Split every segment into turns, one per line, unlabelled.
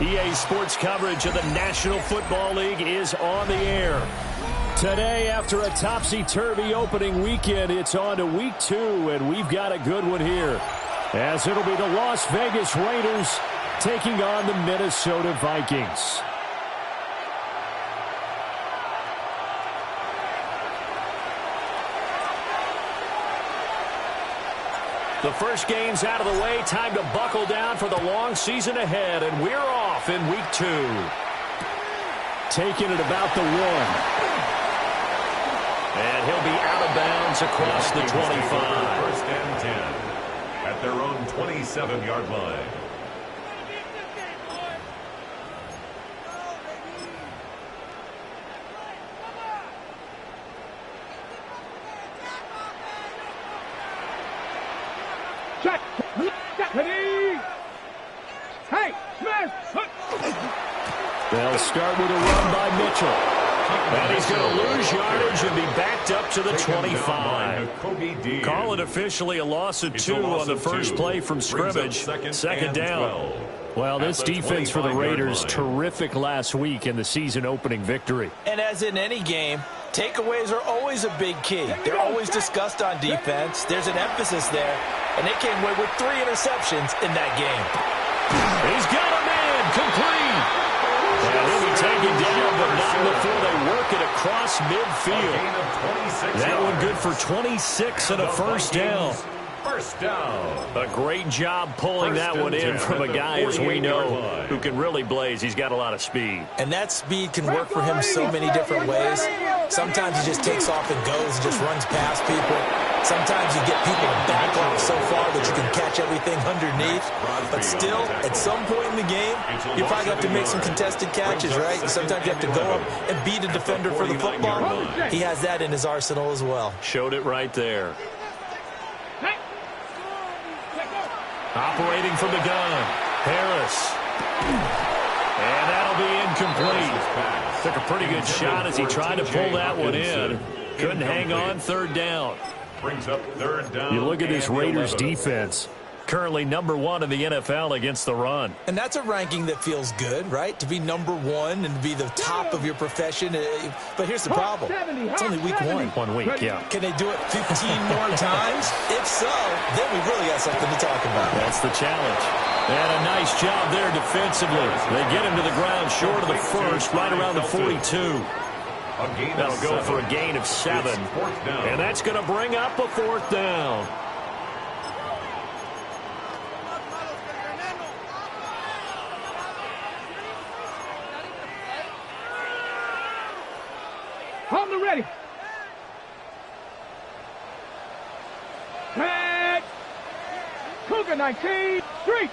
EA Sports coverage of the National Football League is on the air. Today, after a topsy-turvy opening weekend, it's on to week 2, and we've got a good one here, as it'll be the Las Vegas Raiders taking on the Minnesota Vikings. The first game's out of the way. Time to buckle down for the long season ahead, and we're off in week 2. Taking it about the 1. And he'll be out of bounds across the 25.
First and 10 at their own 27-yard line.
They'll start with a run by Mitchell. And he's going to lose yardage and be backed up to the 25. Call it officially a loss of 2 on the first play from scrimmage. Second down. Well, this defense for the Raiders, terrific last week in the season-opening victory.
And as in any game, takeaways are always a big key. They're always discussed on defense. There's an emphasis there, and they came away with 3 interceptions in that game.
He's got a man complete. And he'll be taken down, but not before they work it across midfield. That one good for 26 and a first down.
First down.
A great job pulling that one in from a guy, as we know, who can really blaze. He's got a lot of speed.
And that speed can work for him so many different ways. Sometimes he just takes off and goes and just runs past people. Sometimes you get people to back off so far that you can catch everything underneath. But still, at some point in the game, you probably have to make some contested catches, right? And sometimes you have to go up and beat a defender for the football. He has that in his arsenal as well.
Showed it right there. Operating from the gun, Harris. And that'll be incomplete. Took a pretty good shot as he tried to pull that one in. Couldn't hang on, third down.
Brings up third down.
You look at this Raiders defense. Currently number 1 in the NFL against the run.
And that's a ranking that feels good, right? To be number 1 and to be the top of your profession. But here's the problem. It's only week 1.
1 week, yeah.
Can they do it 15 more times? If so, then we really got something to talk about.
That's the challenge. And a nice job there defensively. They get him to the ground short of the first, right around the 42. That'll go for a gain of 7. And that's going to bring up a 4th down.
On the ready. Tag. Cougar 19. Street.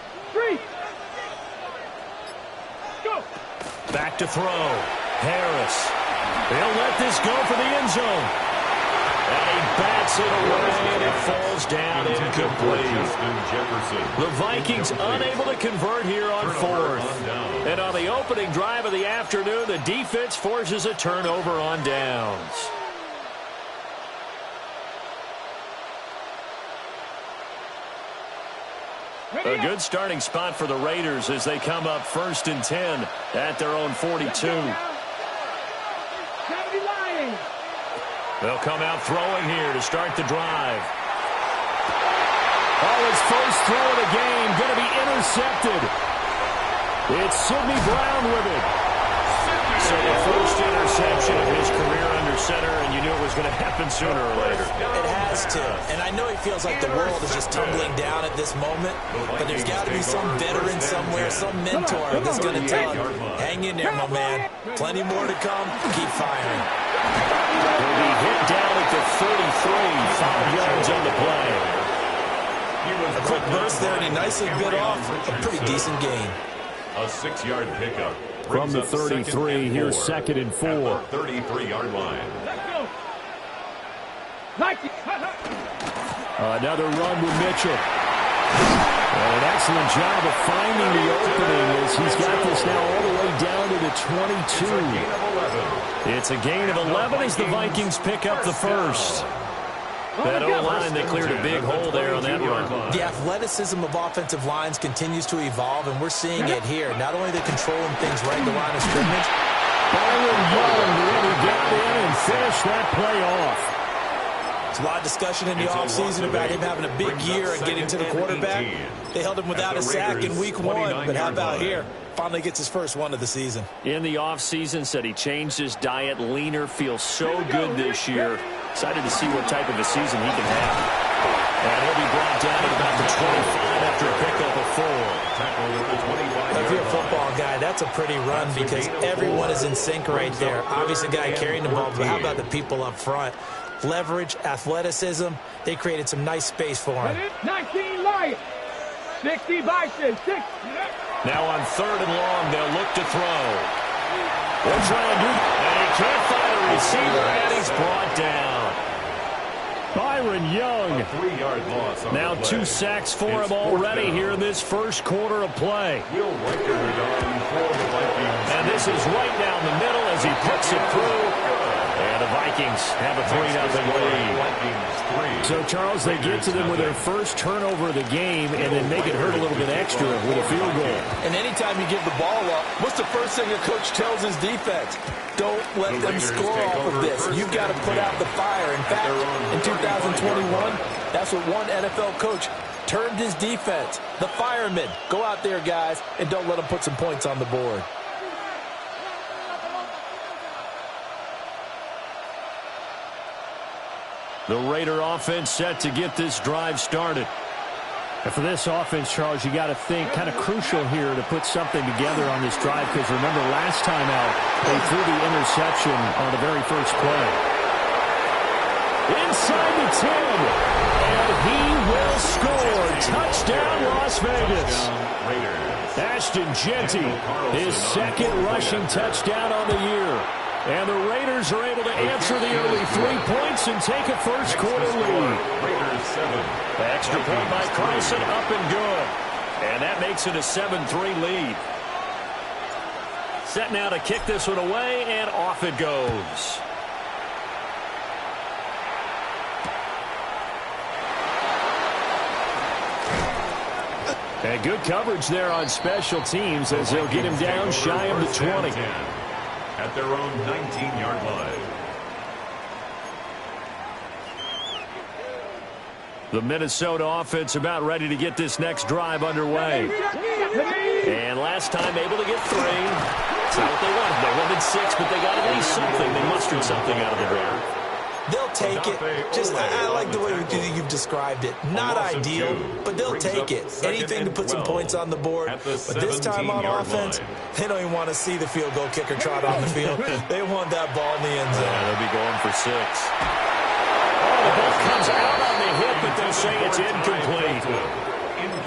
Go.
Back to throw. Harris. They'll let this go for the end zone. And he bats it away, and it falls down incomplete. The Vikings unable to convert here on 4th. And on the opening drive of the afternoon, the defense forces a turnover on downs. A good starting spot for the Raiders as they come up 1st and 10 at their own 42. They'll come out throwing here to start the drive. Oh, his first throw of the game going to be intercepted. It's Sidney Brown with it. So the first interception of his career under center, and you knew it was going to happen sooner or later.
It has to. And I know he feels like the world is just tumbling down at this moment, but there's got to be some veteran somewhere, some mentor that's going to tell him, hang in there, my man. Plenty more to come. Keep firing.
He'll be hit down at the 33, 5 yards on the play.
A quick burst there, and he nicely bit off a pretty decent gain.
A 6-yard pickup.
From the 33, here's 2nd and 4.
33-yard line.
Another run with Mitchell. And an excellent job of finding the opening this now all the way down to the 22. It's a gain of 11 as the Vikings pick up the first. That O-line, they cleared a big hole there on that run.
The athleticism of offensive lines continues to evolve, and we're seeing it here. Not only they're controlling things right at the line of scrimmage.
Byron Young really got in and finished that play off.
There's a lot of discussion in the offseason about him having a big year and getting to the quarterback. They held him without a sack in week 1, but how about here? Finally gets his first one of the season.
In the offseason, said he changed his diet, leaner, feels so good this year. Excited to see what type of a season he can have. And he'll be brought down at about the 25 after a pickup of 4.
If you're a football guy, that's a pretty run because everyone is in sync right there. Obviously, the guy carrying the ball, but how about the people up front? Leverage, athleticism, they created some nice space for him.
19 Lions. 60 vikes. 6.
Now on 3rd and long, they'll look to throw. They'll try to do that. And he can't find a receiver, and he's brought down. Byron Young.
3-yard loss.
Now 2 sacks for him already here in this first quarter of play. And this is right down the middle as he puts it through. And the Vikings have a 3-0 lead. So, Charles, they get to them with their first turnover of the game and then make it hurt a little bit extra with a field goal.
And anytime you give the ball up, what's the first thing a coach tells his defense? Don't let them score off of this. You've got to put out the fire. In fact, in 2021, that's what one NFL coach termed his defense. The firemen. Go out there, guys, and don't let them put some points on the board.
The Raider offense set to get this drive started.
And for this offense, Charles, you got to think kind of crucial here to put something together on this drive because remember last time out, they threw the interception on the very first play.
Inside the 10, and he will score. Touchdown, Las Vegas. Ashton Jeanty, his second rushing touchdown on the year. And the Raiders are able to answer the early 3 points and take a first quarter lead. The extra point by Carlson, up and good. And that makes it a 7-3 lead. Set now to kick this one away, and off it goes. And good coverage there on special teams as they'll get him down shy of the 20.
At their own 19-yard line.
The Minnesota offense about ready to get this next drive underway. And last time able to get 3. It's not what they wanted. They wanted 6, but they got at least something. They mustered something out of the air.
They'll take it. Just, I like the way you've described it. Not ideal, but they'll take it. Anything to put some points on the board. But this time on offense, they don't even want to see the field goal kicker trot on the field. They want that ball in the end zone.
Yeah, they'll be going for 6. Oh, the ball comes out on the hit, but they'll say it's incomplete.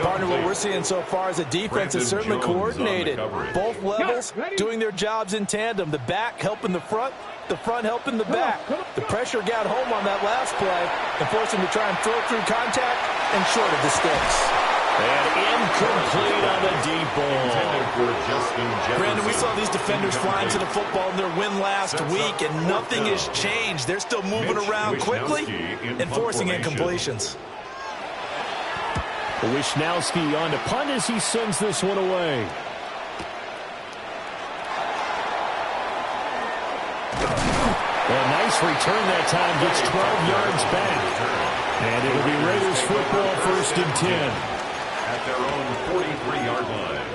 Partner, what we're seeing so far is the defense is certainly coordinated. Both levels doing their jobs in tandem. The back helping the front helping the back. The pressure got home on that last play and forced him to try and throw through contact and short of the sticks.
And incomplete on the deep ball.
Brandon, we saw these defenders flying to the football in their win last week, and nothing has changed. They're still moving around quickly and forcing incompletions.
Wishnowski on to punt as he sends this one away. A nice return that time, gets 12 yards back. And it'll be Raiders football, 1st and 10.
At their own 43-yard line.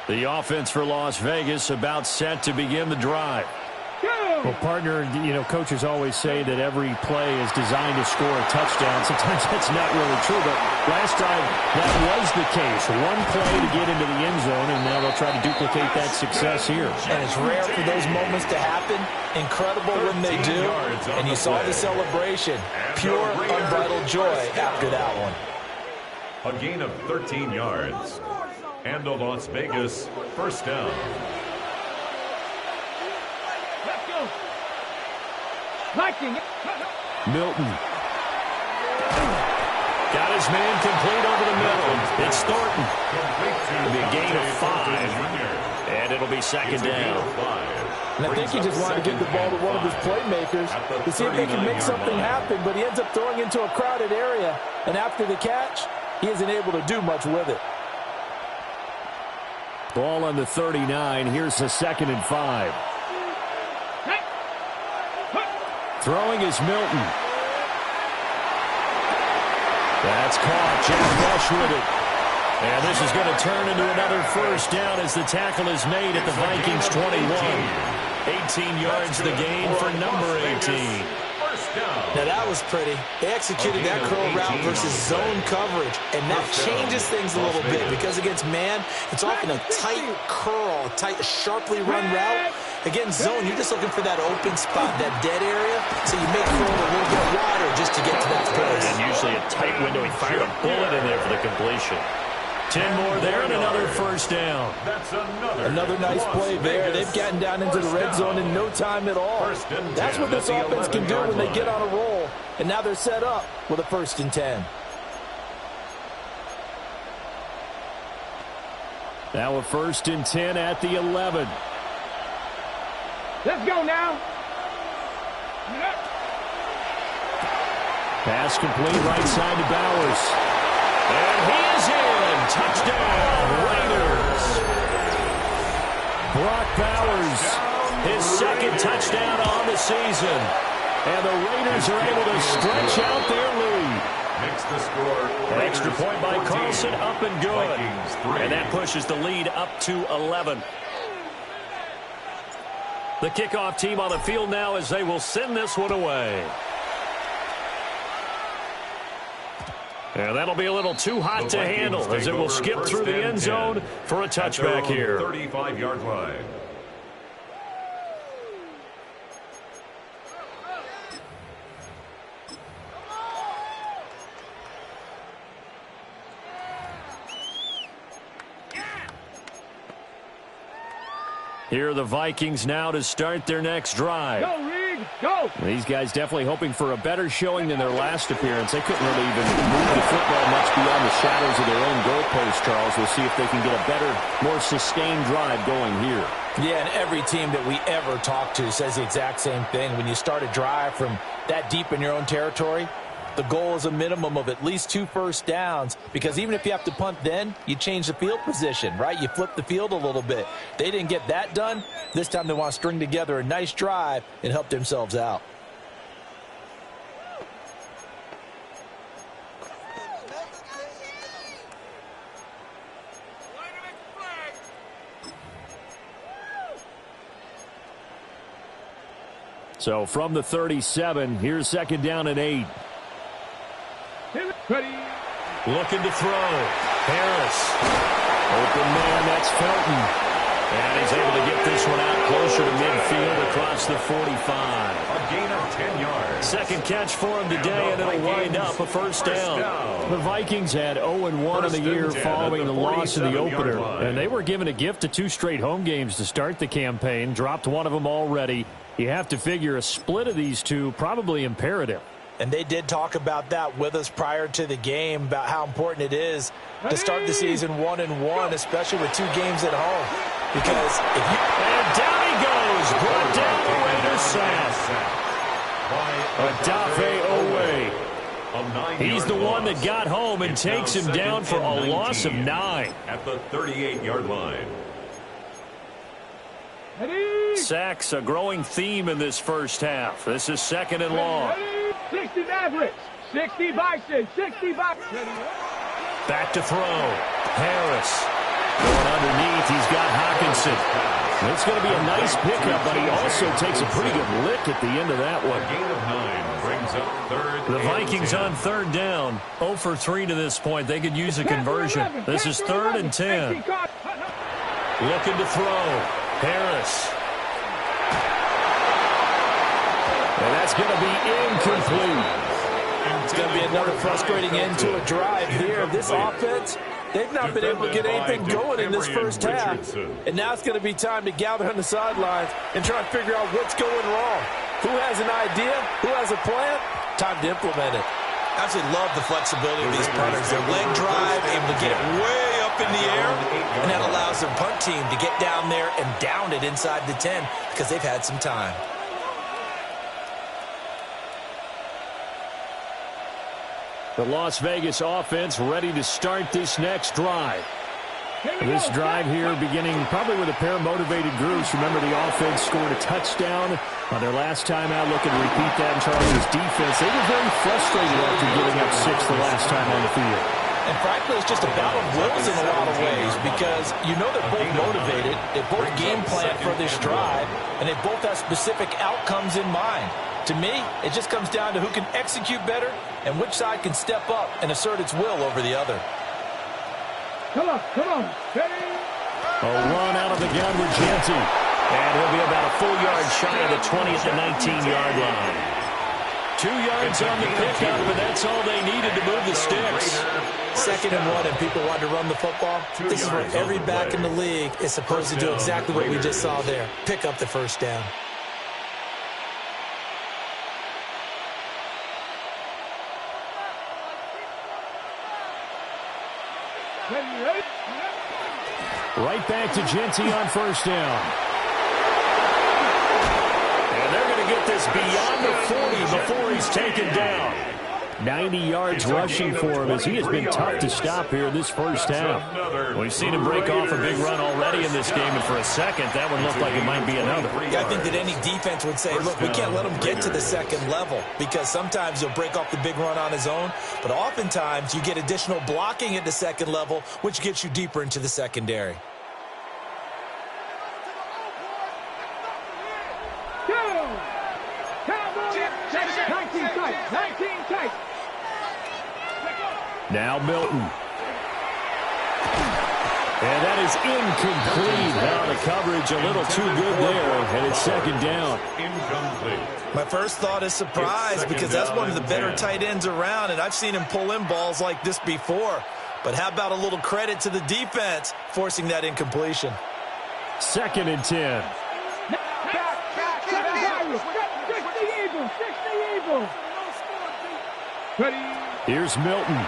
The offense for Las Vegas about set to begin the drive.
Well, partner, you know, coaches always say that every play is designed to score a touchdown. Sometimes that's not really true, but last time that was the case. One play to get into the end zone, and now they'll try to duplicate that success here.
And it's rare for those moments to happen. Incredible when they do. And you saw the celebration. Pure, unbridled joy after that one.
A gain of 13 yards. And a Las Vegas first down.
Viking.
Milton. his man complete over the middle. It's Thornton. It'll be a gain of 5. And it'll be second down.
And I think he just wanted to give the ball to one of his playmakers to see if they can make something happen, but he ends up throwing into a crowded area. And after the catch, he isn't able to do much with it.
Ball on the 39. Here's a 2nd and 5. Throwing is Milton. That's caught. Jack Bush with it. And this is going to turn into another first down as the tackle is made at the Vikings 21. 18 yards the gain for number 18.
Now that was pretty. They executed that curl route versus zone coverage, and that changes things a little bit because against man, it's often a tight curl, a tight, sharply run route. Against zone, you're just looking for that open spot, that dead area, so you make curl a little bit wider just to get to that place.
And usually a tight window. He fired a bullet in there for the completion. 10 more there and another first down.
That's
another nice play there. They've gotten down into the red zone in no time at all. That's what this offense can do when they get on a roll. And now they're set up with a 1st and 10.
Now a 1st and 10 at the 11.
Let's go now.
Pass complete right side to Bowers.
And he is in. Touchdown, Raiders.
Brock Bowers.
His 2nd touchdown on the season.
And the Raiders are able to stretch out their lead.
Makes the score.
An extra point by Carlson, up and good. And that pushes the lead up to 11. The kickoff team on the field now as they will send this one away. And that'll be a little too hot to handle as it will skip through the end zone for a touchback here.
35-yard line.
Here are the Vikings now to start their next drive.
Go, Reed, go!
These guys definitely hoping for a better showing than their last appearance. They couldn't really even move the football much beyond the shadows of their own goalpost, Charles. We'll see if they can get a better, more sustained drive going here.
Yeah, and every team that we ever talk to says the exact same thing. When you start a drive from that deep in your own territory, the goal is a minimum of at least 2 first downs, because even if you have to punt then, you change the field position, right? You flip the field a little bit. They didn't get that done. This time they want to string together a nice drive and help themselves out.
So from the 37, here's 2nd down and 8.
Ready.
Looking to throw. Harris.
Open man, that's Felton.
And he's able to get this one out closer to midfield across the 45.
A gain of 10 yards.
2nd catch for him today, and it'll wind up a first down.
The Vikings had 0-1 in the year following the loss in the opener. And they were given a gift of 2 straight home games to start the campaign. Dropped one of them already. You have to figure a split of these two probably imperative.
And they did talk about that with us prior to the game, about how important it is to start the season 1-1, especially with 2 games at home. Because if you...
And down he goes. Brought down the Raiders sack.
Odafe Owe. He's the one that got home and takes him down for a loss of 9.
At the 38-yard line.
Sacks, a growing theme in this first half. This is 2nd and long.
60 Mavericks, 60 Bison, 60 Bison.
Back to throw. Harris. Going underneath, he's got Hawkinson.
It's going to be a nice pickup, but he also takes a pretty good lick at the end of that one.
A gain of 9 brings up 3rd.
The Vikings on 3rd down. 0 for 3 to this point. They could use a conversion. This is 3rd and 10. Looking to throw. Harris.
And that's going to be incomplete.
It's going to be another frustrating end to a drive here. This offense, they've not been able to get anything going in this first half. And now it's going to be time to gather on the sidelines and try and figure out what's going wrong. Who has an idea? Who has a plan? Time to implement it. Absolutely love the flexibility of these punters. Their leg drive, able to get it way up in the air, and that allows their punt team to get down there and down it inside the 10 because they've had some time.
The Las Vegas offense ready to start this next drive. This drive here beginning probably with a pair of motivated groups. Remember, the offense scored a touchdown on their last time out. Looking to repeat that in Charlie's defense. They were very frustrated after giving up 6 the last time on the field.
And frankly, it's just a battle of wills in a lot of ways because you know they're both motivated. They both game plan for this drive, and they both have specific outcomes in mind. To me, it just comes down to who can execute better and which side can step up and assert its will over the other.
Come on. Ready?
A run out of the gun with Genty.
And he'll be about a full yard shy of the 20 at the 19-yard line. 2 yards on the pickup, and that's all they needed to move the sticks.
2nd and 1, and people want to run the football. This is where every back in the league is supposed to do exactly what we just saw there. Pick up the first down.
Ready?
Right back to Genty on first down.
And they're going to get this beyond the 40 before he's taken down.
90 yards rushing for him as he has been tough to stop here in this first half.
We've seen him break off a big run already in this game, and for a second, that one looked like it might be another.
Yeah, I think that any defense would say, look, we can't let him get to the 2nd level because sometimes he'll break off the big run on his own, but oftentimes you get additional blocking at the 2nd level, which gets you deeper into the secondary.
Go! Cowboys! 19 tight.
Now Milton. And that is incomplete. Now the coverage a little too good there, and it's 2nd down.
Incomplete.
My first thought is surprise because that's one of the better tight ends around, and I've seen him pull in balls like this before. But how about a little credit to the defense forcing that incompletion?
2nd and 10.
Fix the Eagles. Ready?
Here's Milton.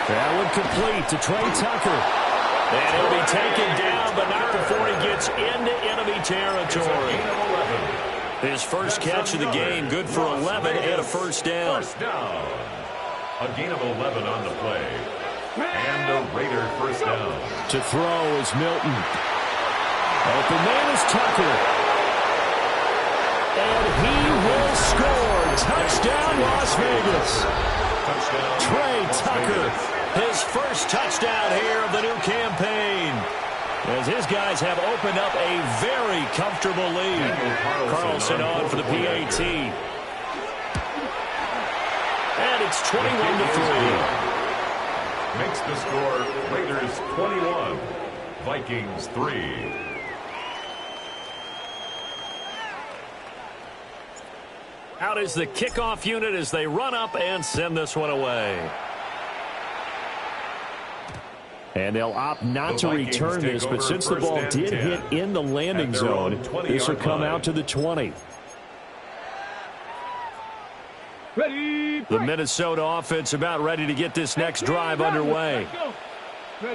That one complete to Trey Tucker.
And he'll be taken down, but not before he gets into enemy territory. His first catch of the game, good for 11 and a first down.
A gain of 11 on the play. And a Raider first down.
To throw is Milton. Open man is Tucker. And he will score. Touchdown, Las Vegas.
Touchdown.
Trey Tucker.
His first touchdown here of the new campaign, as his guys have opened up a very comfortable lead. Carlson on for the PAT. And it's 21-3.
Makes the score Raiders 21, Vikings 3.
Out is the kickoff unit as they run up and send this one away.
And they'll opt not to return this, but since the ball did hit in the landing zone, this will come out to the 20.
Ready?
The Minnesota offense about ready to get this next drive underway.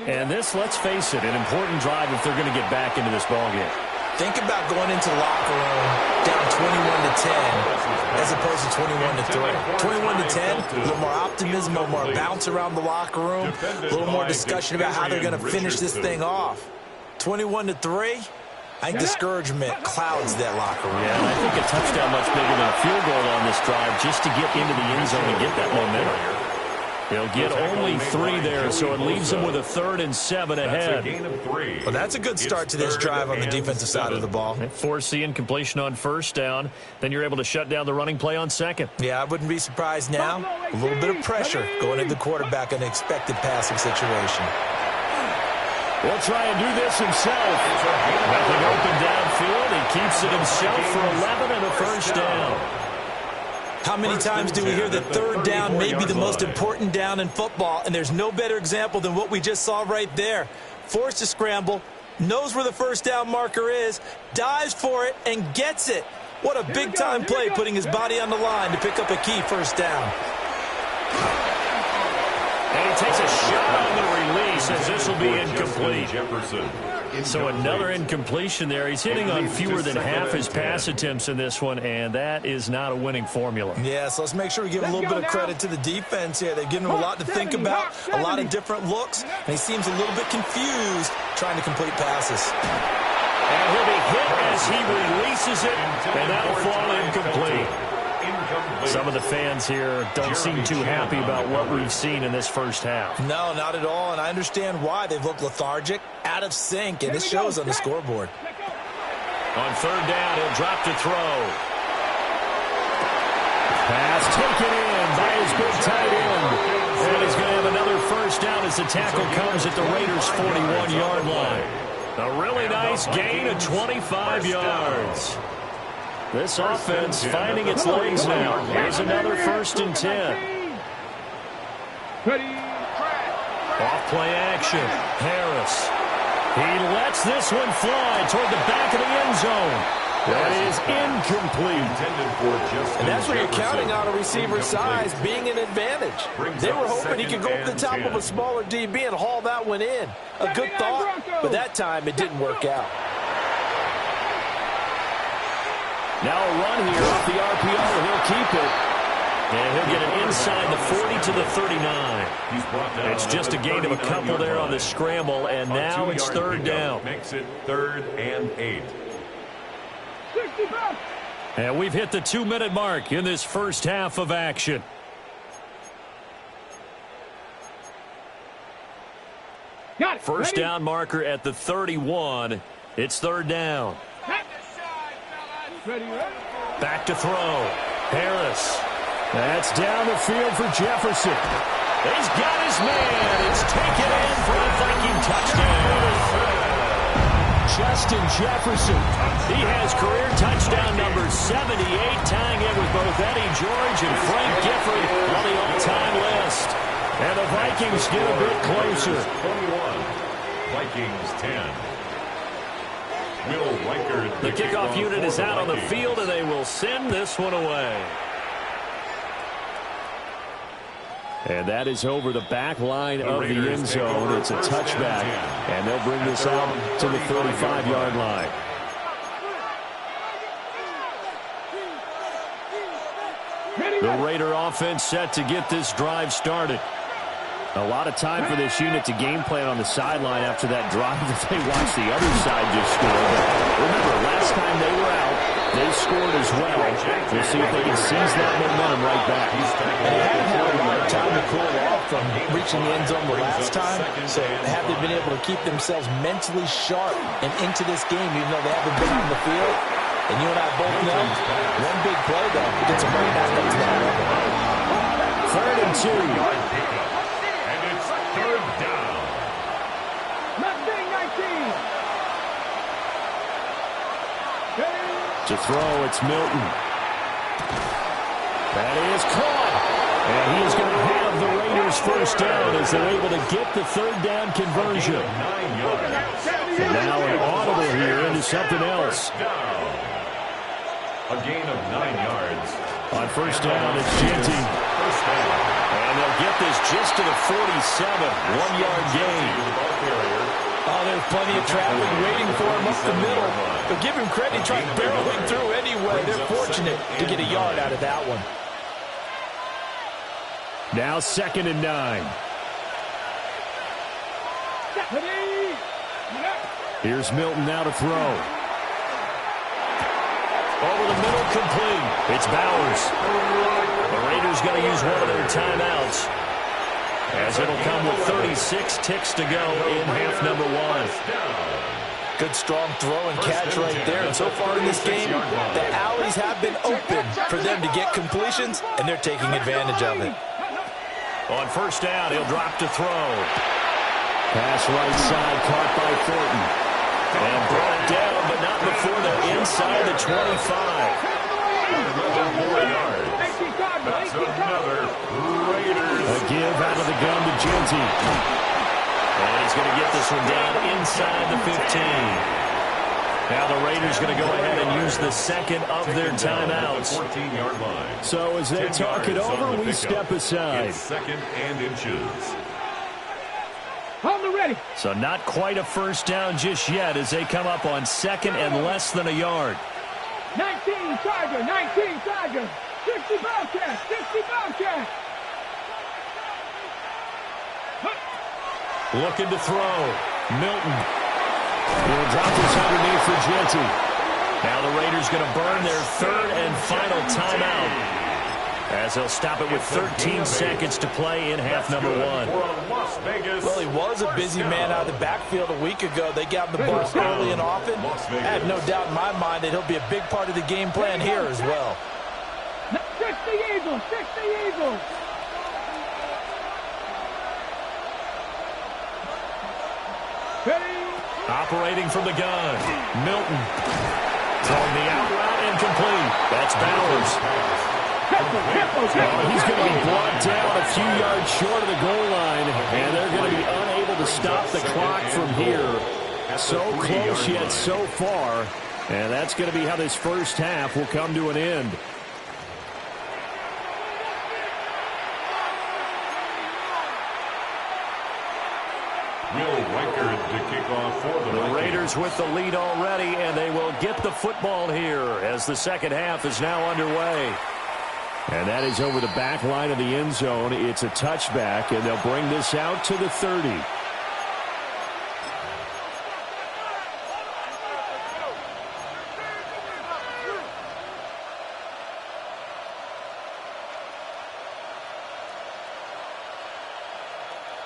And this, let's face it, an important drive if they're going to get back into this ballgame.
Think about going into the locker room down 21-10 as opposed to 21-3. 21-10, a little more optimism, a little more bounce around the locker room, a little more discussion about how they're going to finish this thing off. 21-3, I think discouragement clouds that locker room.
Yeah, and I think a touchdown much bigger than a field goal on this drive just to get into the end zone and get that momentum. They'll get only 3 there, so it leaves them with a 3rd and 7 ahead.
Well, that's a good start to this drive on the defensive side of the ball.
Force the incompletion on first down. Then you're able to shut down the running play on 2nd.
Yeah, I wouldn't be surprised now. A little bit of pressure going into the quarterback in an expected passing situation.
Will try and do this himself. Nothing open downfield. He keeps it himself for 11 and a first down.
How many times do we hear that 3rd down may be the most important down in football, and there's no better example than what we just saw right there. Forced to scramble, knows where the first down marker is, dives for it, and gets it. What a big-time play, putting his body on the line to pick up a key first down.
And he takes a shot on the release as this will be incomplete.
So another incompletion there. He's hitting on fewer than half his pass attempts in this one, and that is not a winning formula.
Yeah, so let's make sure we give a little bit of credit to the defense here. They've given him a lot to think about, a lot of different looks, and he seems a little bit confused trying to complete passes.
And he'll be hit as he releases it, and that'll fall incomplete.
Some of the fans here don't seem too happy about what we've seen in this first half.
No, not at all, and I understand why. They've looked lethargic, out of sync, and it shows on the scoreboard.
On third down, he'll drop to throw.
Pass taken in by his big tight end.
And he's going to have another first down as the tackle comes at the Raiders' 41-yard line. A really nice gain of 25 yards. This offense finding its legs now. Here's another 1st and 10. Off play action. Harris. He lets this one fly toward the back of the end zone. That is incomplete.
And that's when you're counting on a receiver's size being an advantage. They were hoping he could go up the top of a smaller DB and haul that one in. A good thought, but that time it didn't work out.
Now a run here off the RPO. He'll keep it. And he'll get it inside the 40 to the 39. It's just a gain of a couple there on the scramble, and now it's third down.
Makes it 3rd and 8.
And we've hit the 2-minute mark in this first half of action. First down marker at the 31. It's third down. Back to throw. Harris.
That's down the field for Jefferson.
He's got his man. It's taken in for the Viking touchdown. Justin Jefferson. He has career touchdown number 78, tying it with both Eddie George and Frank Gifford on the all-time list. And the Vikings get a bit closer.
21. Vikings 10.
The kickoff unit is out on the field, and they will send this one away.
And that is over the back line of the end zone. It's a touchback, and they'll bring this out to the 35-yard line.
The Raider offense set to get this drive started.
A lot of time for this unit to game plan on the sideline after that drive that they watched the other side just score. But remember, last time they were out, they scored as well. We'll see if they can seize that momentum right back.
And they haven't had a lot of time to cool off from reaching the end zone the last time. So have they been able to keep themselves mentally sharp and into this game, even though they haven't been on the field? And you and I both know, one big play, though, gets them right back up to that level.
3rd and 2.
Third down.
To throw, it's Milton.
That is caught. And he is going to have the Raiders first down as they're able to get the third down conversion.
9 yards.
And now an audible here into something else.
A gain of 9 yards.
On first down, it's Genty.
First down.
And they'll get this just to the 47. 1-yard gain.
Oh, there's plenty of traffic waiting for him up the middle. But give him credit, he tried barreling through anyway. They're fortunate to get a yard out of that one.
Now 2nd and 9. Here's Milton now to throw.
Over the middle, complete. It's Bowers. The Raiders going to use one of their timeouts, as it'll come with 36 ticks to go in half number 1.
Good strong throw and catch right there. And so far in this game, the alleys have been open for them to get completions, and they're taking advantage of it.
On first down, he'll drop to throw.
Pass right side, caught by Thornton.
And brought down, but not before they're inside the 25.
4 yards. That's another Raiders.
A give out of the gun to Genty.
And he's going to get this one down inside the 15.
Now the Raiders going to go ahead and use the second of their timeouts.
14-yard line.
So as they talk it over, we step aside.
It's 2nd and inches.
On the ready.
So not quite a first down just yet as they come up on 2nd and less than a yard.
19 Charger, 19 Charger. 60 Bobcats, 60 Bobcats.
Looking to throw. Milton.
He'll drop this underneath for Genty.
Now the Raiders going to burn their 3rd and final timeout as they'll stop it with 13 seconds to play in half number 1.
Well, he was a busy man out of the backfield a week ago. They got him the ball early and often. I have no doubt in my mind that he'll be a big part of the game plan here as well.
60 Eagles, 60 Eagles.
Operating from the gun. Milton. Throwing the out route incomplete. That's Bowers.
He's going to be brought down a few yards short of the goal line, and they're going to be unable to stop the clock from here. So close yet so far, and that's going to be how this first half will come to an end.
To kick off for
the Raiders with the lead already, and they will get the football here as the second half is now underway.
And that is over the back line of the end zone. It's a touchback, and they'll bring this out to the 30.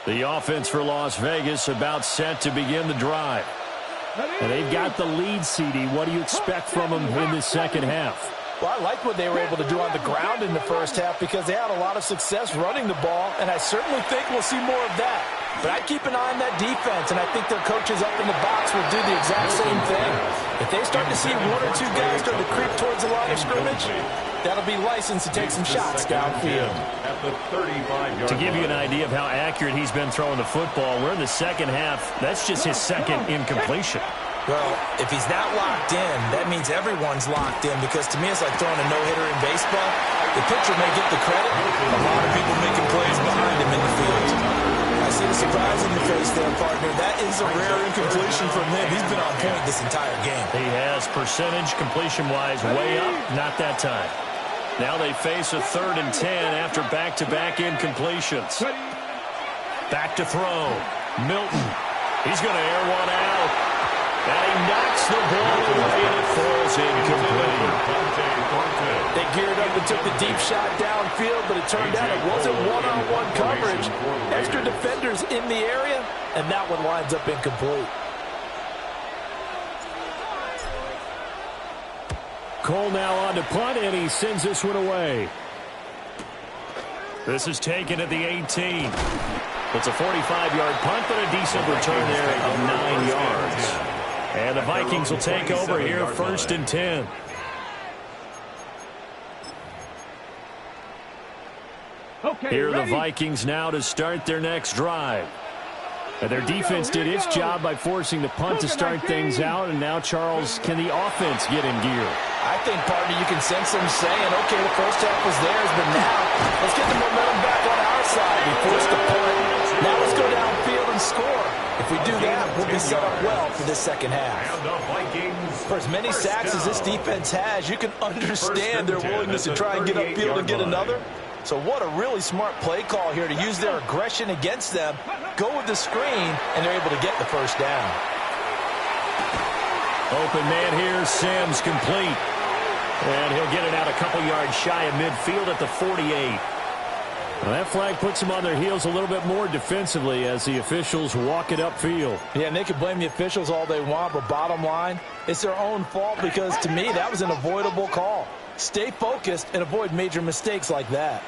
The offense for Las Vegas about set to begin the drive.
And they've got the lead, CD. What do you expect from them in the second half?
Well, I like what they were able to do on the ground in the first half because they had a lot of success running the ball, and I certainly think we'll see more of that. But I keep an eye on that defense, and I think their coaches up in the box will do the exact same thing. If they start to see 1 or 2 guys start to creep towards the line of scrimmage, that'll be licensed to take some shots downfield.
At the 35-yard
to give you an idea of how accurate he's been throwing the football, we're in the second half. That's just his second incompletion.
Well, if he's not locked in, that means everyone's locked in because to me it's like throwing a no-hitter in baseball. The pitcher may get the credit. A lot of people making plays behind him in the field. I see the surprise in your face there, partner. That is a rare incompletion from him. He's been on point this entire game.
He has percentage completion-wise way up. Not that time. Now they face a 3rd and 10 after back-to-back incompletions. Back to throw. Milton. He's going to air one out. And he knocks the ball away, and it falls incomplete.
They geared up and took the deep shot downfield, but it turned out it wasn't one-on-one coverage. Extra defenders in the area, and that one lines up incomplete.
Cole now on to punt, and he sends this one away.
This is taken at the 18. It's a 45-yard punt, but a decent return there of 9 yards. And the Vikings will take over here 1st and 10. Here are the Vikings now to start their next drive. And their defense did its job by forcing the punt to start things out. And now, Charles, can the offense get in gear?
I think, partner, you can sense them saying, okay, the first half was theirs, but now let's get the momentum back on our side. We forced the punt. Now let's go downfield and score. If we do that, we'll be set up well for this second half. For as many sacks as this defense has, you can understand their willingness to try and get upfield and get another. So what a really smart play call here to use their aggression against them, go with the screen, and they're able to get the first down.
Open man here, Sims complete. And he'll get it out a couple yards shy of midfield at the 48.
Well, that flag puts them on their heels a little bit more defensively as the officials walk it upfield.
Yeah, and they can blame the officials all they want, but bottom line, it's their own fault because, to me, that was an avoidable call. Stay focused and avoid major mistakes like that.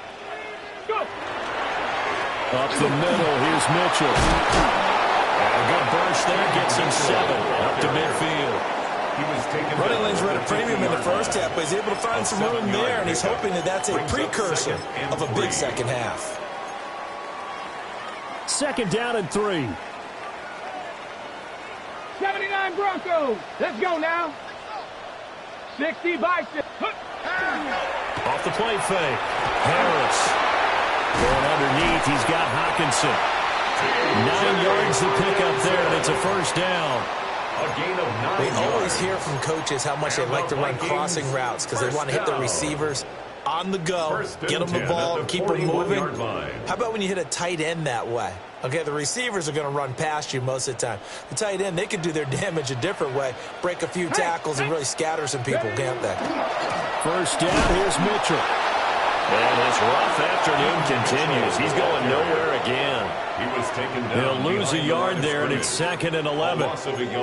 Up the middle, here's Mitchell.
And a good burst there, gets him 7 up to midfield.
Running lanes were at a premium in the first half, but he's able to find some room there, and he's hoping that that's a precursor of a big second half.
2nd down and 3.
79 Broncos. Let's go now. 60 vikes.
Off the play fake. Harris. Going underneath, he's got Hawkinson. 9 yards to pick up there, and it's a first down.
A gain of 9
We
yards.
always hear from coaches how much they like to run crossing routes because they want to hit the receivers on the go, get them the ball, keep them moving. How about when you hit a tight end that way? Okay, the receivers are going to run past you most of the time. The tight end, they can do their damage a different way, break a few tackles and really scatter some people, can't they?
First down, here's Mitchell.
And his rough afternoon continues. He's going nowhere again.
He was taken down.
He'll lose a yard there, and it's 2nd and 11.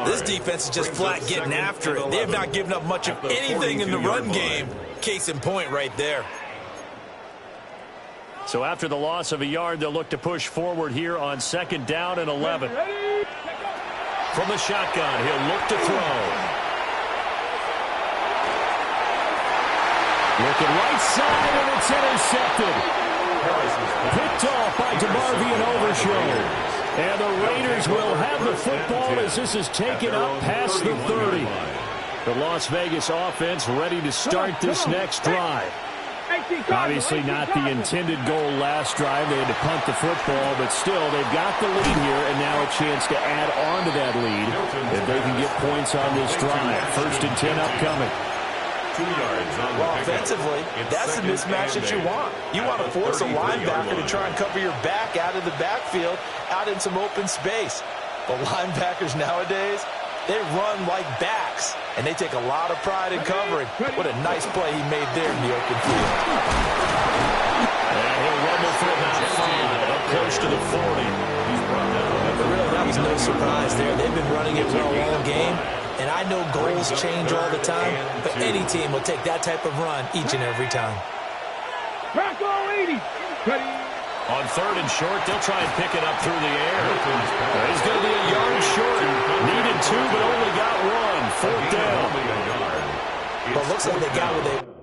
This defense is just flat getting after it. They have not given up much of anything in the run game. Case in point right there.
So after the loss of a yard, they'll look to push forward here on 2nd down and 11. From the shotgun, he'll look to throw. Looking right side, and it's intercepted.
Picked off by DeMarvion Overshow. And the Raiders will have the football as this is taken up past the 30. The Las Vegas offense ready to start this next drive. Obviously not the intended goal last drive. They had to punt the football, but still they've got the lead here, and now a chance to add on to that lead if they can get points on this drive. 1st and 10 upcoming.
2 yards on
Well, offensively, that's the mismatch that you want. You want to force a linebacker to try and cover your back out of the backfield, out in some open space. But linebackers nowadays, they run like backs, and they take a lot of pride in covering. What a nice play he made there in the open field.
And he'll rumble for about 5, up close to the 40.
But really, that was no surprise there. They've been running it well all game. And I know goals change all the time, but any team will take that type of run each and every time.
Bronco 80. Ready.
On 3rd and short, they'll try and pick it up through the air. He's going to be a yard short. Needed 2, but only got 1. 4th down.
But it looks like they got what they...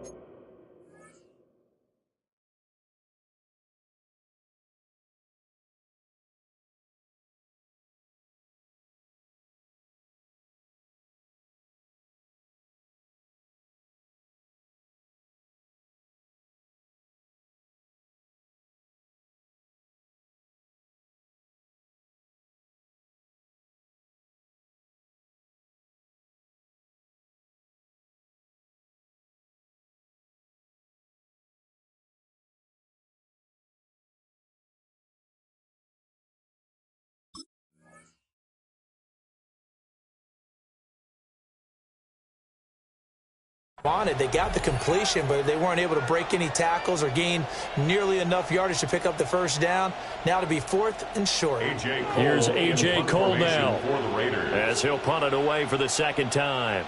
wanted. They got the completion, but they weren't able to break any tackles or gain nearly enough yardage to pick up the first down. Now to be 4th and short.
Here's A.J. Cole now as he'll punt it away for the 2nd time.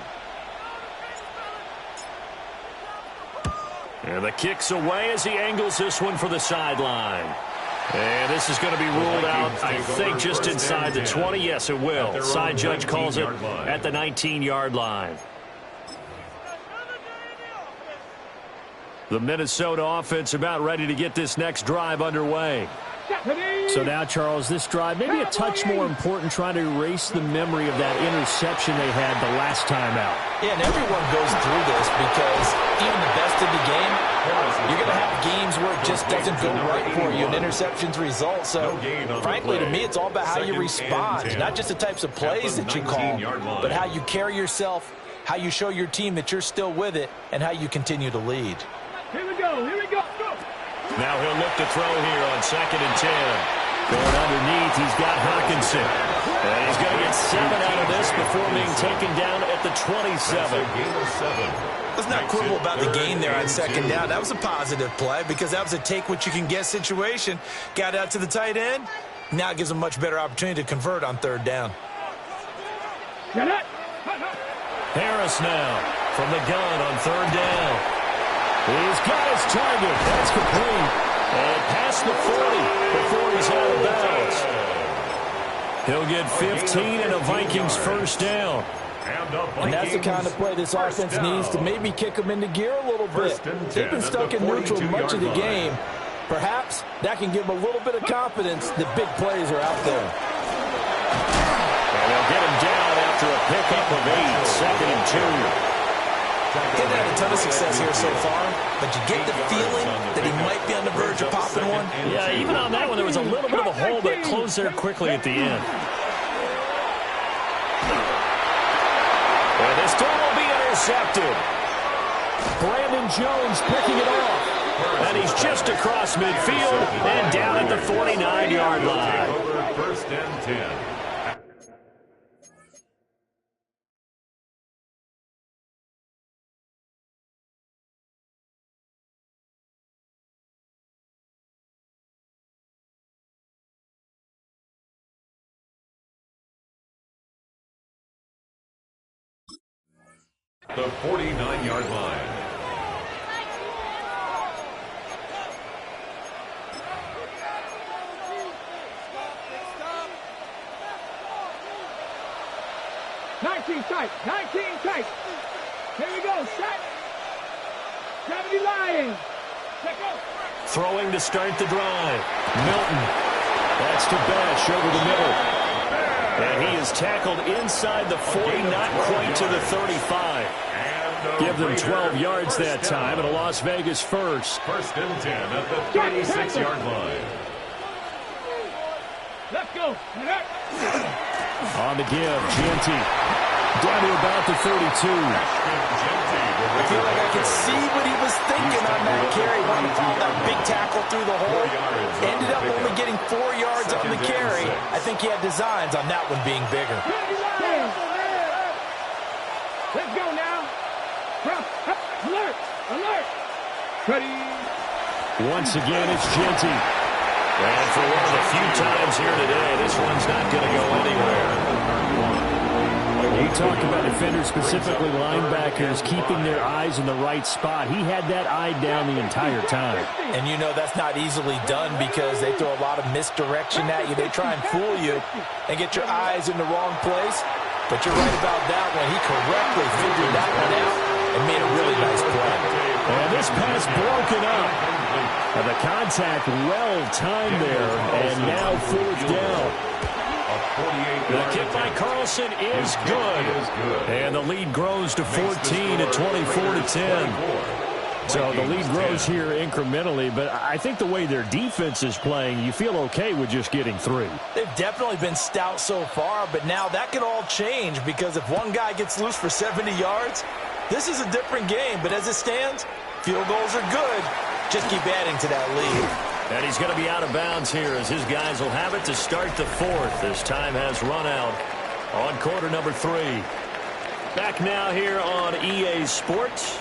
And the kick's away as he angles this one for the sideline. And this is going to be ruled out, I think, just inside the 20. Yes, it will. Side judge calls it at the 19-yard line. The Minnesota offense about ready to get this next drive underway.
So now, Charles, this drive maybe a touch more important, trying to erase the memory of that interception they had the last time out.
Yeah, and everyone goes through this because even the best in the game, you're going to have games where it just doesn't go right for you and interceptions result. So, frankly, to me, it's all about how you respond, not just the types of plays that you call, but how you carry yourself, how you show your team that you're still with it, and how you continue to lead.
Here we go. Here we go. Go.
Now he'll look to throw here on 2nd and 10. Going underneath, he's got Hawkinson. And he's going to get 7 out of this before being taken down at the 27.
Let's not quibble about the gain there on 2nd down. That was a positive play because that was a take-what-you-can-get situation. Got out to the tight end. Now it gives them a much better opportunity to convert on 3rd down.
Harris now from the gun on 3rd down. He's got his target. That's complete. And past the 40 before he's out of bounds. He'll get 15 and a Vikings first down.
And that's the kind of play this offense needs to maybe kick them into gear a little bit. They've been stuck in neutral much of the game. Perhaps that can give them a little bit of confidence that big plays are out there.
And they'll get him down after after a pickup of 8, 2nd and 2.
He's had a ton of success here so far, but you get the feeling that he might be on the verge of popping one.
Yeah, even on that one, there was a little bit of a hole, but it closed there quickly at the end. And this throw will be intercepted.
Brandon Jones picking it off.
And he's just across midfield and down at the 49-yard line.
1st and 10. The 49-yard line.
Tight, 19 tight. Here we go, set. 70 Lions. Check out.
Throwing to start the drive. Milton. That's to Bash over the middle. And he is tackled inside the 40, not quite to the 35.
Give them 12 yards that time, and a Las Vegas first.
1st and 10 at the 36-yard line.
Let's go.
On the give, Genty. Down to about the 32.
I feel like I could see what he was thinking on that carry. Wanted to follow that big tackle through the hole. Ended up only getting 4 yards on the carry. I think he had designs on that one being bigger.
Let's go now. Alert! Alert! Ready?
Once again, it's Genty.
And for one of the few times here today, this one's not going to go anywhere.
You talk about defenders, specifically linebackers, keeping their eyes in the right spot. He had that eye down the entire time.
And you know that's not easily done because they throw a lot of misdirection at you. They try and fool you and get your eyes in the wrong place. But you're right about that one. He correctly figured that one out and made a really nice play.
And this pass broken up. And the contact well timed there. And now 4th down.
The kick by Carlson is good. And the lead grows to 14 at 24-10.
So the lead grows here incrementally, but I think the way their defense is playing, you feel okay with just getting 3.
They've definitely been stout so far, but now that could all change because if one guy gets loose for 70 yards, this is a different game. But as it stands, field goals are good. Just keep adding to that lead.
And he's going to be out of bounds here as his guys will have it to start the 4th as time has run out on quarter number 3. Back now here on EA Sports.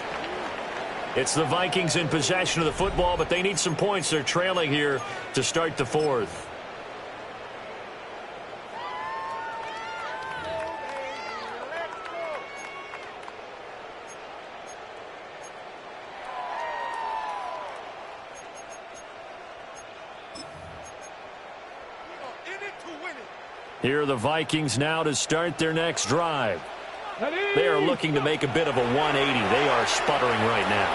It's the Vikings in possession of the football, but they need some points. They're trailing here to start the 4th. Here are the Vikings now to start their next drive. They are looking to make a bit of a 180. They are sputtering right now.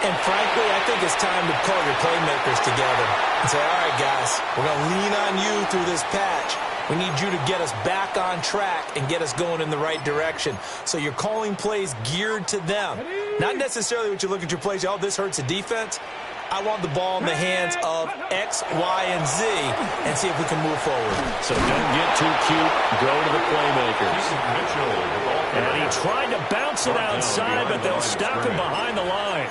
And frankly, I think it's time to call your playmakers together and say, all right, guys, we're going to lean on you through this patch. We need you to get us back on track and get us going in the right direction. So you're calling plays geared to them. Not necessarily what you look at your plays, oh, this hurts the defense. I want the ball in the hands of X, Y, and Z and see if we can move forward.
So don't get too cute. Go to the playmakers. And he tried to bounce it outside, but they'll stop him behind the line.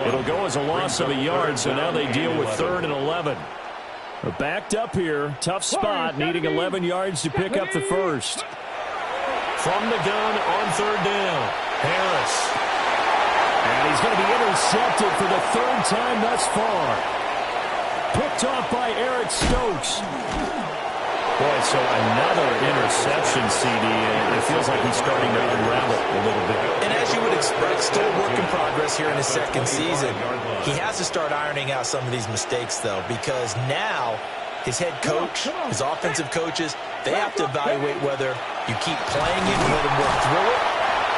It'll go as a loss of a yard, so now they deal with 3rd and 11.
They're backed up here. Tough spot, needing 11 yards to pick up the 1st.
From the gun on 3rd down, Harris.
And he's going to be intercepted for the 3rd time thus far. Picked off by Eric Stokes.
Boy, so another interception, CD, and it feels like he's starting to unravel a little bit.
And as you would expect, still a work in progress here in his 2nd season. He has to start ironing out some of these mistakes, though, because now his head coach, his offensive coaches, they have to evaluate whether you keep playing him and let him work through it,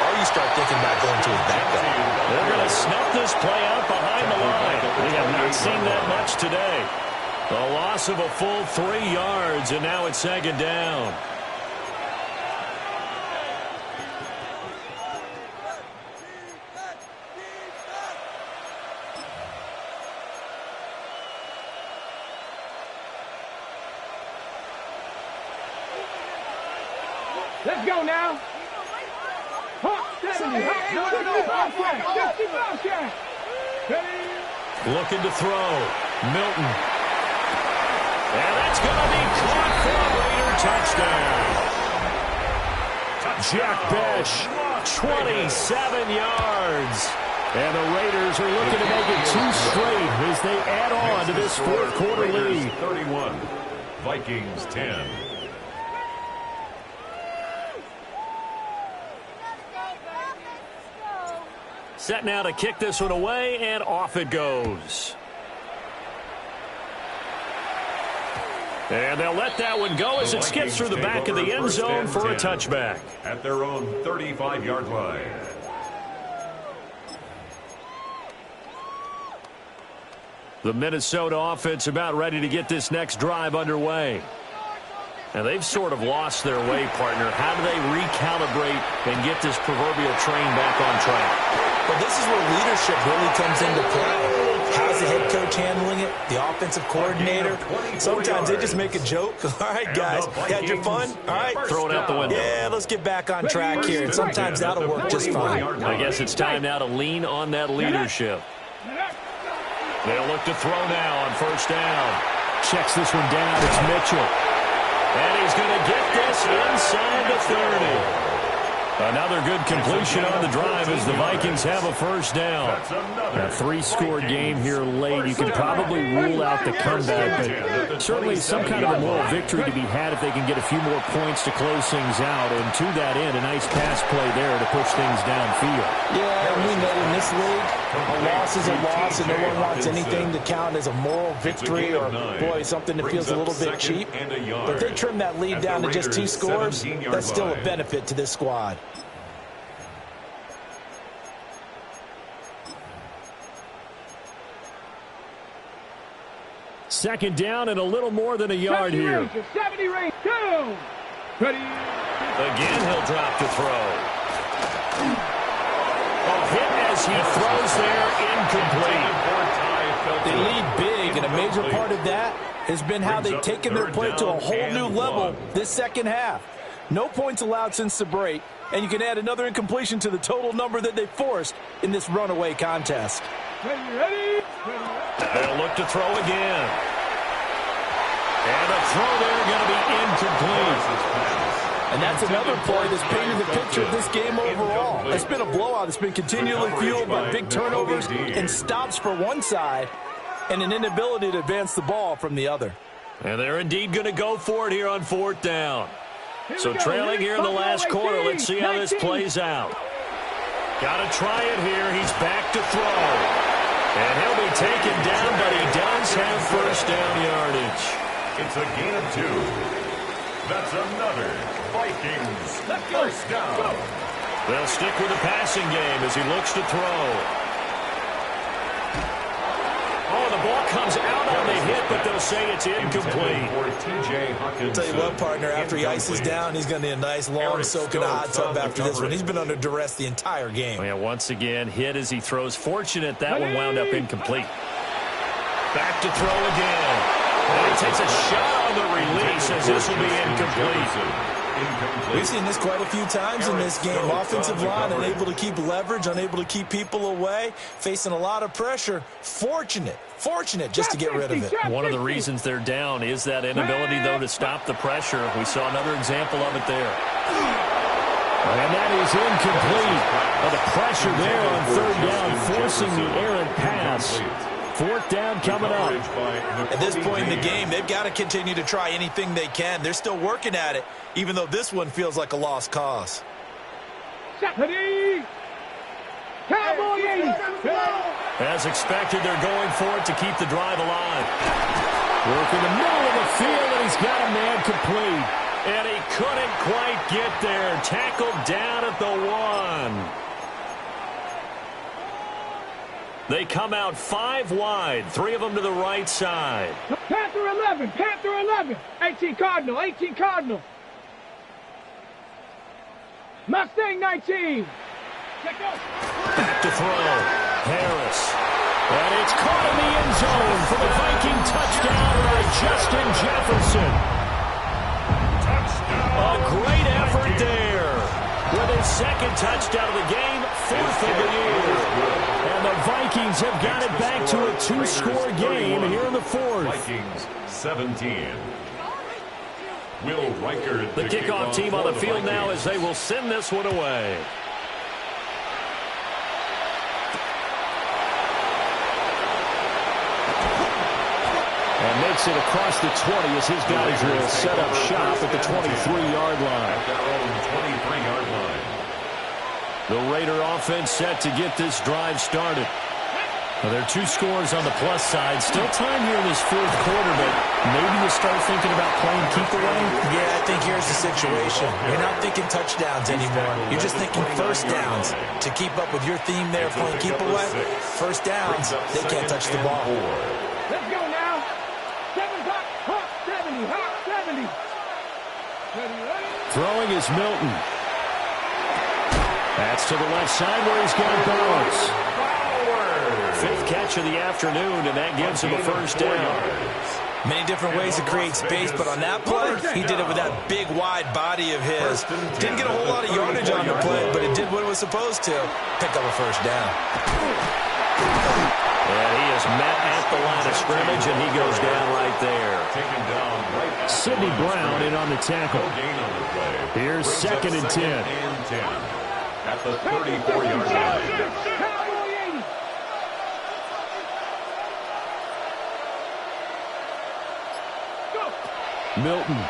or you start thinking about going to his backup.
They're going to snuff this play out behind the line. We have not seen that much today. A loss of a full 3 yards, and now it's 2nd down.
Let's go now. Hawk 70. Hawk 60 Bobcat.
Looking to throw. Milton. And that's going to be caught for a Raider touchdown.
Jack Besh,
27 yards.
and the Raiders are looking to make it 2 straight as they add on to this fourth quarter lead.
31, Vikings 10.
Set now to kick this one away, and off it goes. And they'll let that one go as it skips through the back of the end zone for a touchback.
At their own 35-yard line.
The Minnesota offense about ready to get this next drive underway. And they've sort of lost their way, partner. How do they recalibrate and get this proverbial train back on track?
Well, this is where leadership really comes into play. How's the head coach handling it? The offensive coordinator? Sometimes they just make a joke. All right, guys, had your fun? All right.
Throw it out the window.
Yeah, let's get back on track here. And sometimes that'll work just fine.
I guess it's time now to lean on that leadership. They'll look to throw now on first down.
Checks this one down. It's Mitchell.
And he's going to get this inside the 30. Another good completion on the drive as the Vikings have a first down.
A 3-score game here late. You can probably rule out the comeback, but certainly some kind of a moral victory to be had if they can get a few more points to close things out. And to that end, a nice pass play there to push things downfield.
Yeah, and we know in this league, a loss is a loss, and no one wants anything to count as a moral victory or, boy, something that feels a little bit cheap. But if they trim that lead down to just 2 scores, that's still a benefit to this squad.
Second down and a little more than a yard here.
70 range, go! Ready?
Again, he'll drop to throw. A hit as he throws there, incomplete.
They lead big, and a major part of that has been how they've taken their play to a whole new level this second half. No points allowed since the break, and you can add another incompletion to the total number that they forced in this runaway contest.
Ready?
They'll look to throw again. And a throw there going to be incomplete.
And that's another play that's painted the picture of this game overall. It's been a blowout. It's been continually fueled by big turnovers and stops for one side and an inability to advance the ball from the other.
And they're indeed going to go for it here on fourth down. So trailing here in the last quarter. Let's see how this plays out. Got to try it here. He's back to throw. And he'll be taken down, but he does have first down yardage.
It's a gain of 2. That's another Vikings first down.
They'll stick with the passing game as he looks to throw. Oh, the ball comes out on the hit, but they'll say it's incomplete.
I'll tell you what, partner, after he ices down, he's going to need a nice long soak in a hot tub after this one. He's been under duress the entire game.
Oh, yeah, once again, hit as he throws. Fortunate that one wound up incomplete. Back to throw again. And he takes a shot on the release as this will be incomplete.
We've seen this quite a few times in this game. Offensive line unable to keep leverage, unable to keep people away, facing a lot of pressure. Fortunate just to get rid of it.
One of the reasons they're down is that inability, though, to stop the pressure. We saw another example of it there.
And that is incomplete. The pressure there on third down, forcing the errant pass. Fourth down coming up.
At this point in the game, they've got to continue to try anything they can. They're still working at it, even though this one feels like a lost cause.
As expected, they're going for it to keep the drive alive.
Work in the middle of the field, and he's got a man complete.
And he couldn't quite get there. Tackled down at the 1. They come out 5 wide, 3 of them to the right side.
Panther 11, 18 Cardinal. Mustang 19.
Back to throw, Harris. And it's caught in the end zone for the Viking touchdown by Justin Jefferson. A great effort there. second touchdown of the game, fourth of the year.
And the Vikings have got it back to a two-score game here in the fourth.
Vikings 17. Will Reichard,
The kickoff team on the field now as they will send this one away.
And makes it across the 20 as his guys will set up shop at the 23-yard line.
At their own 23-yard line.
The Raider offense set to get this drive started. Well, there are two scores on the plus side. Still time here in this fourth quarter, but maybe you start thinking about playing keep away?
Yeah, I think here's the situation. You're not thinking touchdowns anymore. You're just thinking first downs. To keep up with your theme there, playing keep away, first downs, they can't touch the ball.
Let's go now. 7 hot, hot 70, hot 70. Ready, ready.
Throwing is Milton. That's to the left side where he's got balance.
Fifth catch of the afternoon, and that gives him a first down.
Many different ways to create space, but on that play, he did it with that big, wide body of his. Didn't get a whole lot of yardage on the play, but it did what it was supposed to. Pick up a first down.
And he is met at the line of scrimmage, and he goes down right there.
Taken down right.
Sidney Brown in on the tackle.
Gain on the play.
Here's second and 10.
And 10. At the 34-yard line.
Milton.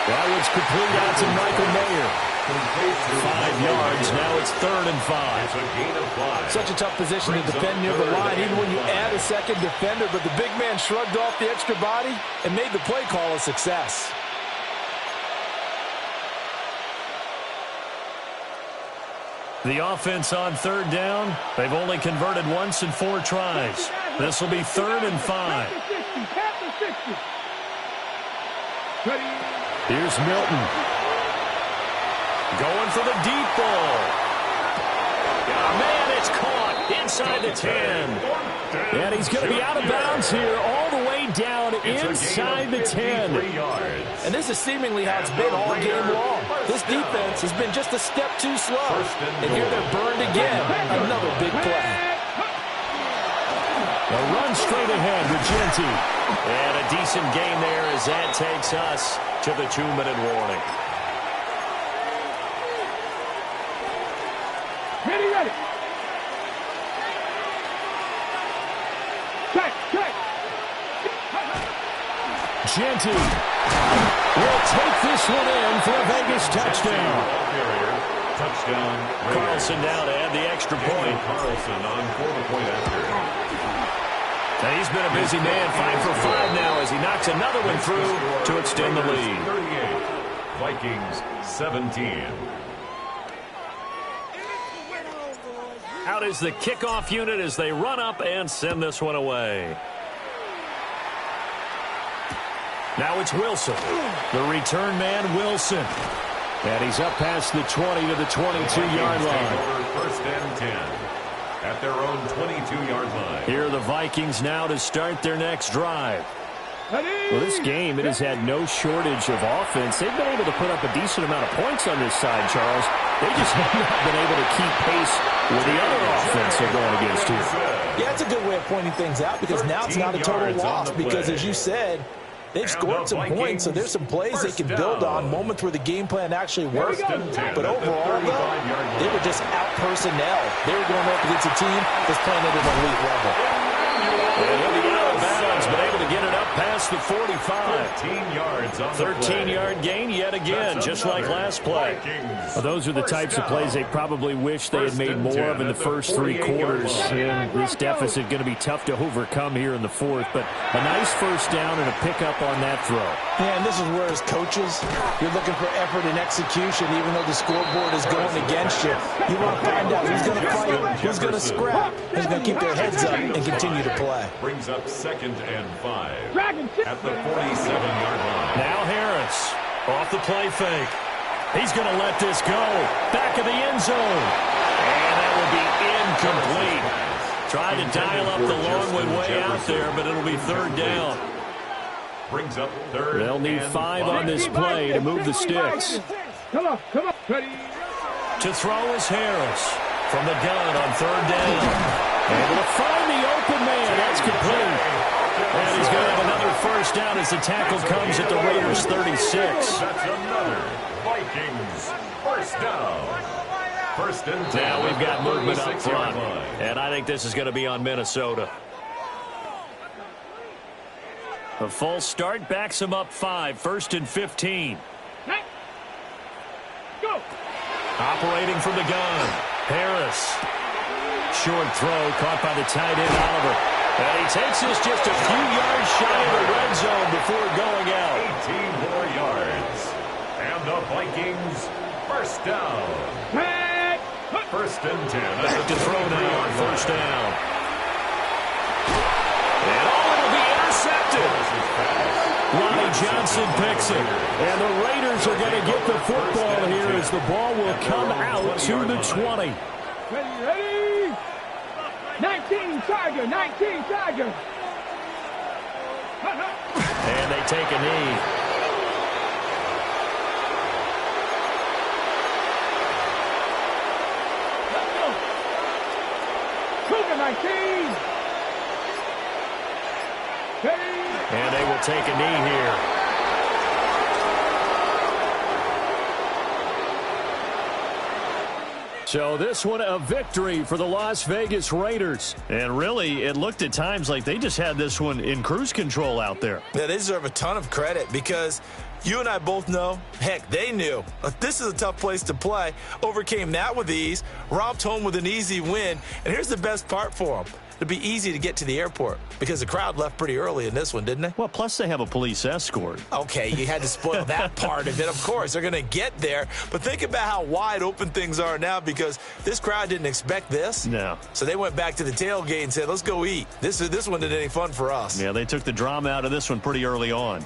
That was complete out to Michael Mayer.
5 yards. Now it's 3rd and 5.
Such a tough position to defend near the line, even when you add a second defender. But the big man shrugged off the extra body and made the play call a success.
The offense on 3rd down. They've only converted once in 4 tries. This will be 3rd and 5.
Here's Milton.
Going for the deep ball. Oh, man, it's caught inside the 10.
And he's going to be out of bounds here all the way down inside the 10.
And this is seemingly how it's been all game long. This defense has been just a step too slow. And here they're burned again. Another big play.
A run straight ahead with Genty.
And a decent gain there as that takes us to the 2-minute warning.
Ready, ready. Check, check.
Genty will take this one in for a Vegas touchdown.
Touchdown.
Carlson down to add the extra point.
Carlson on for the point after.
And he's been a busy man, 5 for 5 now as he knocks another one through to extend the lead.
38, Vikings 17.
Out is the kickoff unit as they run up and send this one away. Now it's Wilson. The return man, Wilson.
And he's up past the 20 to the 22-yard line.
First and 10. At their own 22-yard line.
Here are the Vikings now to start their next drive.
Well, this game, it has had no shortage of offense. They've been able to put up a decent amount of points on this side, Charles. They just have not been able to keep pace with the other offense they're going against here.
Yeah, it's a good way of pointing things out because now it's not a total loss because, as you said, they've scored some points, so there's some plays they can build on, moments where the game plan actually worked. But overall, though, they were just out personnel. They were going up against a team that's playing at an elite level.
And he'll be out of bounds, but able to get it up past the 45.
13 yards on
13-yard gain yet again, just like last play.
Well, those are the types of plays they probably wish they had made more of in the first 3 quarters. And this deficit going to be tough to overcome here in the fourth. But a nice first down and a pickup on that throw.
Yeah, and this is where, as coaches, you're looking for effort and execution, even though the scoreboard is going against you. You want to find out who's going to fight, who's going to scrap, who's going to keep their heads up and continue to play.
Brings up 2nd and 5. At the 47-yard line.
Now Harris off the play fake. He's going to let this go. Back of the end zone. And that will be incomplete. Tried to dial up the long one way out there, but it'll be 3rd down.
Brings up 3rd.
They'll need 5 on this play to move the sticks.
Come on, come on. Ready.
To throw is Harris from the gun on third down.
Able to find the open man. That's complete.
And he's going to have another first down as the tackle comes at the Raiders' 36.
That's another Vikings first down. First and 10.
Now we've got movement up
36
front.
yard line.
And I think this is going to be on Minnesota. The false start backs him up 5. First and 15.
Go.
Operating from the gun. Harris. Short throw caught by the tight end, Oliver. And he takes this just a few yards shy of the red zone before going out.
18 more yards. And the Vikings first down. First and 10.
Back to throw now on first down. And it'll be intercepted. Ronnie Johnson picks it.
And the Raiders are going to get the football here as the ball will come out to the 20.
Ready. 19 Tiger. 19 Tiger.
And they take a knee.
Cougar 19.
And they will take a knee here.
So this one a victory for the Las Vegas Raiders.
And really, it looked at times like they just had this one in cruise control out there.
Yeah, they deserve a ton of credit because you and I both know, heck, they knew. This is a tough place to play. Overcame that with ease, romped home with an easy win. And here's the best part for them. It'd be easy to get to the airport because the crowd left pretty early in this one, didn't they?
Well, plus they have a police escort.
Okay, you had to spoil that part of it. Of course, they're going to get there. But think about how wide open things are now because this crowd didn't expect this.
No.
So they went back to the tailgate and said, let's go eat. This one didn't any fun for us.
Yeah, they took the drama out of this one pretty early on.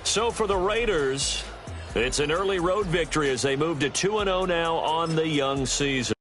So for the Raiders, it's an early road victory as they move to 2-0 now on the young season.